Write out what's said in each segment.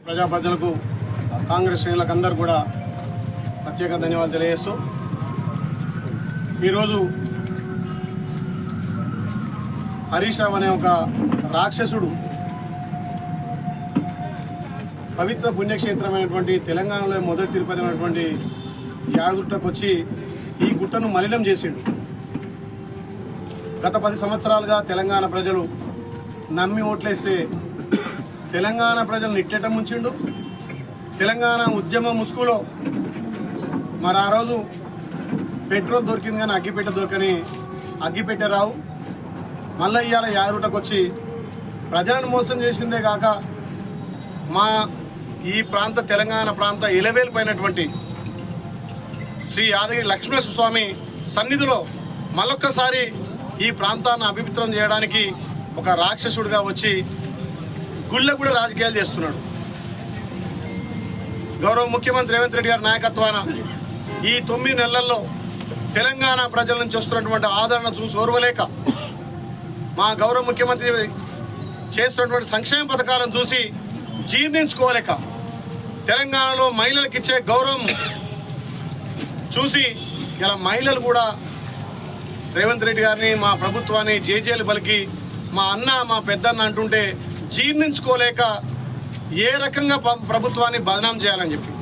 ప్రజలకు కాంగ్రెస్ శ్రేణులకు అందరూ కూడా ప్రత్యేక ధన్యవాదాలు తెలియజేస్తూ ఈరోజు హరీష్ రావు అనే ఒక రాక్షసుడు పవిత్ర పుణ్యక్షేత్రమైనటువంటి తెలంగాణలో మొదటి తిరుపతి అయినటువంటి యాదగుట్టకు వచ్చి ఈ గుట్టను మలినం చేసిండు. గత 10 సంవత్సరాలుగా తెలంగాణ ప్రజలు నమ్మి ఓట్లేస్తే తెలంగాణ ప్రజలు నిట్టేట ముంచిండు. తెలంగాణ ఉద్యమ ముసుగులో మరి ఆ రోజు పెట్రోల్ దొరికింది కానీ అగ్గిపెట్టె దొరకని అగ్గిపెట్టె రావు. మళ్ళీ ఇవాళ యాదగుట్టకు వచ్చి ప్రజలను మోసం చేసిందే కాక మా ఈ ప్రాంత తెలంగాణ ప్రాంత ఇలవేలిపోయినటువంటి శ్రీ యాదగిరి లక్ష్మీనరసింహ స్వామి సన్నిధిలో మళ్ళొక్కసారి ఈ ప్రాంతాన్ని అపవిత్రం చేయడానికి ఒక రాక్షసుడిగా వచ్చి గుళ్ళ కూడా రాజకీయాలు చేస్తున్నాడు. గౌరవ ముఖ్యమంత్రి రేవంత్ రెడ్డి గారి నాయకత్వాన ఈ 9 నెలల్లో తెలంగాణ ప్రజల నుంచి వస్తున్నటువంటి ఆదరణ చూసి ఓర్వలేక మా గౌరవ ముఖ్యమంత్రి చేస్తున్నటువంటి సంక్షేమ పథకాలను చూసి జీర్ణించుకోలేక తెలంగాణలో మహిళలకు ఇచ్చే గౌరవం చూసి ఇలా మహిళలు కూడా రేవంత్ రెడ్డి గారిని మా ప్రభుత్వాన్ని జేజేలు పలికి మా అన్న మా పెద్దన్న అంటుంటే జీర్ణించుకోలేక ఏ రకంగా ప్రభుత్వాన్ని బదనాం చేయాలని చెప్పి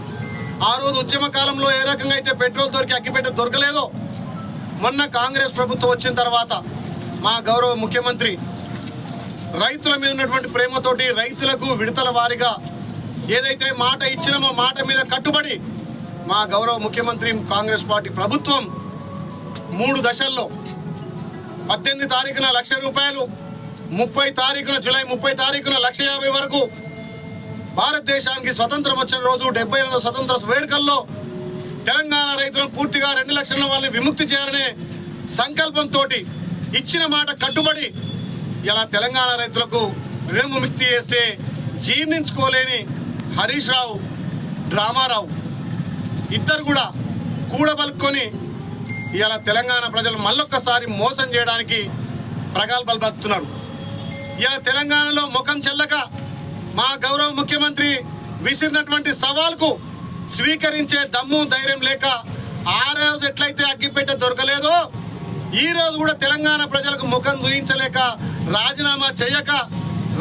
ఆ రోజు ఉద్యమ కాలంలో ఏ రకంగా అయితే పెట్రోల్ దొరికి అగ్గిపెట్టె దొరకలేదో మొన్న కాంగ్రెస్ ప్రభుత్వం వచ్చిన తర్వాత మా గౌరవ ముఖ్యమంత్రి రైతుల మీద ఉన్నటువంటి ప్రేమతోటి రైతులకు విడతల వారీగా ఏదైతే మాట ఇచ్చినామో మాట మీద కట్టుబడి మా గౌరవ ముఖ్యమంత్రి కాంగ్రెస్ పార్టీ ప్రభుత్వం 3 దశల్లో 18 తారీఖున 1,00,000 రూపాయలు, 30 తారీఖున జూలై 30 తారీఖున 1,50,000 వరకు భారతదేశానికి స్వతంత్రం వచ్చిన రోజు 78వ స్వతంత్ర వేడుకల్లో తెలంగాణ రైతులను పూర్తిగా 2 లక్షల వాళ్ళని విముక్తి చేయాలనే సంకల్పంతో ఇచ్చిన మాట కట్టుబడి ఇలా తెలంగాణ రైతులకు విముక్తి చేస్తే జీర్ణించుకోలేని హరీష్ రావు డ్రామారావు ఇద్దరు కూడా కూడబలుక్కొని ఇలా తెలంగాణ ప్రజలు మళ్ళొక్కసారి మోసం చేయడానికి ప్రగల్భాలు పలుకుతున్నారు. ఇలా తెలంగాణలో ముఖం చెల్లక మా గౌరవ ముఖ్యమంత్రి విసిరినటువంటి సవాల్కు స్వీకరించే దమ్ము ధైర్యం లేక ఆ రోజు ఎట్లయితే అగ్గిపెట్టె దొరకలేదో ఈ రోజు కూడా తెలంగాణ ప్రజలకు ముఖం చూయించలేక రాజీనామా చేయక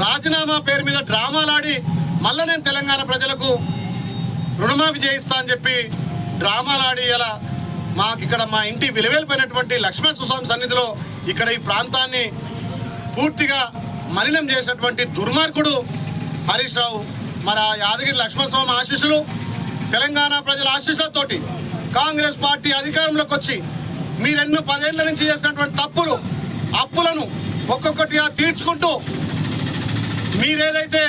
రాజీనామా పేరు మీద డ్రామాలాడి మళ్ళీ నేను తెలంగాణ ప్రజలకు రుణమాఫీ చేయిస్తా అని చెప్పి డ్రామాలాడి ఇలా మాకు ఇక్కడ మా ఇంటి విలువైపోయినటువంటి లక్ష్మీనరసింహ స్వామి సన్నిధిలో ఇక్కడ ఈ ప్రాంతాన్ని పూర్తిగా మలినం చేసినటువంటి దుర్మార్గుడు హరీష్ రావు. మరి ఆ యాదగిరి లక్ష్మణస్వామి ఆశీస్సులు తెలంగాణ ప్రజల ఆశీస్సులతోటి కాంగ్రెస్ పార్టీ అధికారంలోకి వచ్చి మీరెన్నో 10 ఏళ్ల నుంచి చేసినటువంటి తప్పులు అప్పులను ఒక్కొక్కటిగా తీర్చుకుంటూ మీరేదైతే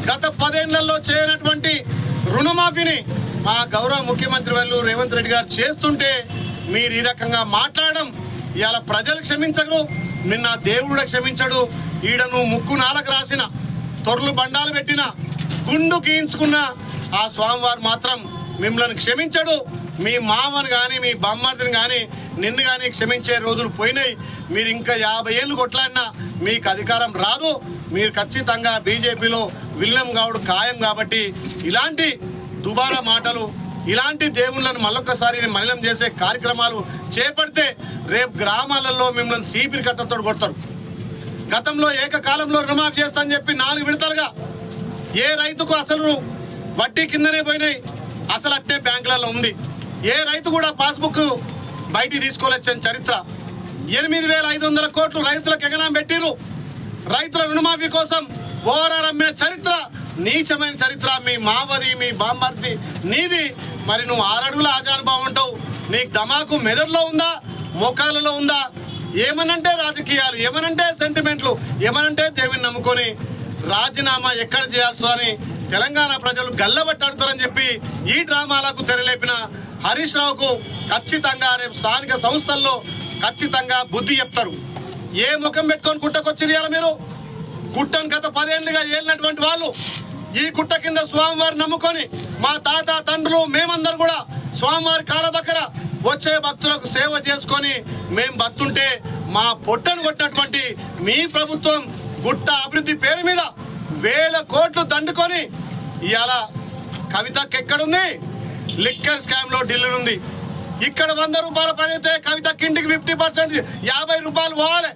గత 10 ఏళ్లలో చేయనటువంటి రుణమాఫీని మా గౌరవ ముఖ్యమంత్రి వాళ్ళు రేవంత్ రెడ్డి గారు చేస్తుంటే మీరు ఈ రకంగా మాట్లాడడం ఇవాళ ప్రజలు క్షమించరు, నిన్న దేవుడు క్షమించడు. ఈడ నువ్వు ముక్కు నాలకు రాసిన తొర్లు బండాలు పెట్టిన గుండు గీయించుకున్న ఆ స్వామివారు మాత్రం మిమ్మల్ని క్షమించడు. మీ మామను కానీ మీ బొమ్మర్దిని కానీ నిన్ను కానీ క్షమించే రోజులు పోయినాయి. మీరు ఇంకా 50 ఏళ్ళు కొట్లాడినా మీకు అధికారం రాదు. మీరు ఖచ్చితంగా బీజేపీలో విలీనం కావడం ఖాయం. కాబట్టి ఇలాంటి దుబారా మాటలు ఇలాంటి దేవుళ్ళను మళ్ళొక్కసారి మలినం చేసే కార్యక్రమాలు చేపడితే రేపు గ్రామాలలో మిమ్మల్ని సీపిరి కట్టతో కొడతారు. గతంలో ఏకకాలంలో రుణమాఫీ చేస్తా అని చెప్పి 4 విడతలుగా ఏ రైతుకు అసలు వడ్డీ కిందనే పోయినాయి, అసలు అట్టే బ్యాంకులలో ఉంది. ఏ రైతు కూడా పాస్బుక్ బయటికి తీసుకోలేచ్చని చరిత్ర. 8,500 కోట్లు రైతులకు ఎగనాం పెట్టిరు. రైతుల రుణమాఫీ కోసం ఓఆర్ఆర్ అమ్మిన చరిత్ర నీచమైన చరిత్ర మీ మావది మీ బామ్మర్ది నీది. మరి నువ్వు 6 అడుగుల ఆజానుభావం ఉంటావు. నీకు దమాకు మెదడులో ఉందా మోకాలలో ఉందా? ఏమనంటే రాజకీయాలు, ఏమనంటే సెంటిమెంట్లు, ఏమనంటే దేవుని నమ్ముకొని రాజీనామా ఎక్కడ చేయాల్సో అని తెలంగాణ ప్రజలు గల్లబట్టాడుతారని చెప్పి ఈ డ్రామాలకు తెరలేపిన హరీష్ రావుకు ఖచ్చితంగా రేపు స్థానిక సంస్థల్లో ఖచ్చితంగా బుద్ధి చెప్తారు. ఏ ముఖం పెట్టుకొని గుట్టకొచ్చిరియాల మీరు? గుట్టను గత 10 ఏళ్ళుగా ఏలినటువంటి వాళ్ళు ఈ గుట్ట కింద స్వామివారి నమ్ముకొని మా తాత తండ్రులు మేమందరూ కూడా స్వామివారి కాళ్ళ దగ్గర వచ్చే భక్తులకు సేవ చేసుకొని మేము బతుంటే మా పొట్టను కొట్టినటువంటి మీ ప్రభుత్వం గుట్ట అభివృద్ధి పేరు మీద 1000 కోట్లు దండుకొని ఇవాళ కవితకి ఎక్కడుంది? లిక్కర్ స్కామ్ లో ఢిల్లీ ఉంది. ఇక్కడ 100 రూపాయల పని అయితే కవితకి ఇంటికి 50% 50 రూపాయలు పోవాలి.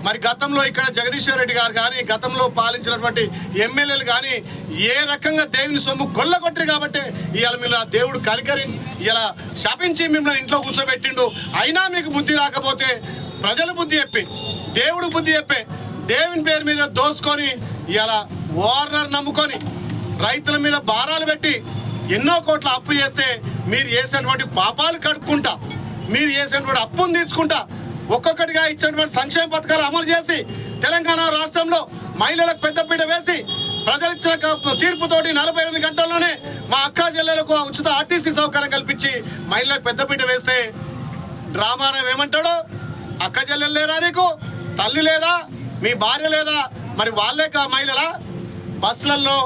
మరి గతంలో ఇక్కడ జగదీశ్వర్ రెడ్డి గారు కానీ గతంలో పాలించినటువంటి ఎమ్మెల్యేలు కానీ ఏ రకంగా దేవుని సొమ్ము కొల్లగొట్టరు కాబట్టి ఇవాళ మీరు దేవుడు కనికరి ఇలా శపించి మిమ్మల్ని ఇంట్లో కూర్చోబెట్టిండు. అయినా మీకు బుద్ధి రాకపోతే ప్రజలు బుద్ధి చెప్పి దేవుడు బుద్ధి చెప్పే దేవుని పేరు మీద దోసుకొని ఇలా ఓర్నర్ నమ్ముకొని రైతుల మీద భారాలు పెట్టి ఎన్నో కోట్ల అప్పు చేస్తే మీరు చేసినటువంటి పాపాలు కడుక్కుంటా, మీరు చేసినటువంటి అప్పును తీర్చుకుంటా, ఒక్కొక్కటిగా ఇచ్చినటువంటి సంక్షేమ పథకాలు అమలు చేసి తెలంగాణ రాష్ట్రంలో మహిళలకు పెద్దపీట వేసి ప్రజలు ఇచ్చిన తీర్పుతోటి 48 గంటల్లోనే మా అక్కా చెల్లెలకు ఉచిత ఆర్టీసీ సౌకర్యం కల్పించి మహిళలకు పెద్దపీట వేస్తే డ్రామారావు ఏమంటాడు? అక్క చెల్లెలు లేరా నీకు? తల్లి లేదా? మీ భార్య లేదా? మరి వాళ్ళే మహిళలా? బస్సులలో